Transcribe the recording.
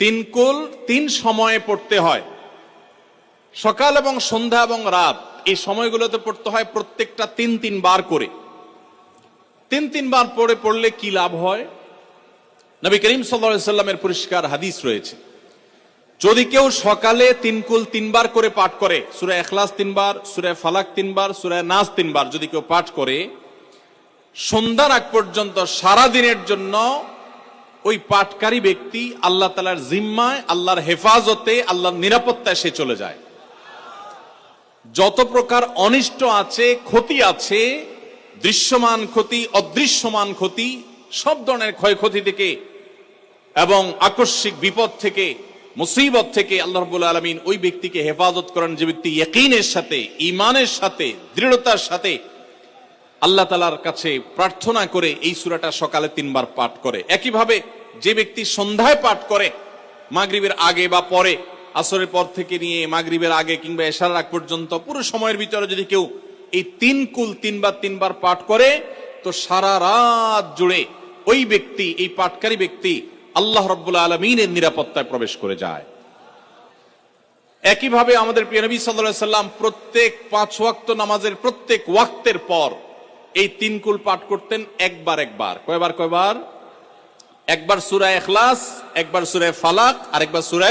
তিন কুল তিন সময়ে পড়তে হয়, সকাল এবং সন্ধ্যা এবং রাত, এই সময়গুলোতে পড়তে হয় প্রত্যেকটা তিন তিনবার করে। তিন তিনবার পড়লে কি লাভ হয়? নবী করিম সাল্লাল্লাহু আলাইহি সাল্লামের পরিষ্কার হাদিস রয়েছে, যদি কেউ সকালে তিন কুল তিনবার করে পাঠ করে, সূরা ইখলাস তিনবার, সূরা ফালাক তিনবার, সূরা নাস তিনবার যদি কেউ পাঠ করে, সন্ধ্যার আগ পর্যন্ত সারা দিনের জন্য ওই পাঠকারী ব্যক্তি আল্লাহ তাআলার জিম্মায়, আল্লাহর হেফাজতে, আল্লাহর নিরাপত্তায় সে চলে যায়। যত প্রকার অনিষ্ট আছে, ক্ষতি আছে, দৃশ্যমান ক্ষতি, অদৃশ্যমান ক্ষতি, সব ধরনের ক্ষয়ক্ষতি থেকে এবং আকস্মিক বিপদ থেকে, মুসিবত থেকে আল্লাহ রাব্বুল আলামিন ওই ব্যক্তিকে হেফাজত করেন, যে ব্যক্তি ইয়াকিনের সাথে, ঈমানের সাথে, দৃঢ়তার সাথে আল্লাহ তাআলার কাছে প্রার্থনা করে এই সূরাটা সকালে তিনবার পাঠ করে। একইভাবে যে ব্যক্তি সন্ধ্যায় পাঠ করে, মাগরিবের আগে বা পরে, আসরের পর থেকে নিয়ে মাগরিবের আগে কিংবা এশার আগ পর্যন্ত পুরো সময়ের ভিতরে যদি কেউ এই তিন কুল তিনবার পাঠ করে, তো সারা রাত জুড়ে ওই ব্যক্তি, এই পাঠকারী ব্যক্তি আল্লাহ রাব্বুল আলামিনের নিরাপত্তায় প্রবেশ করে যায়। একইভাবে আমাদের প্রিয় নবী সাল্লাল্লাহু আলাইহি সাল্লাম প্রত্যেক 5 ওয়াক্ত নামাজের প্রত্যেক ওয়াক্তের পর এই তিন কুল পাঠ করতেন একবার। কয়বার? একবার সূরা ইখলাস, একবার সূরা ফালাক, আর একবার সূরা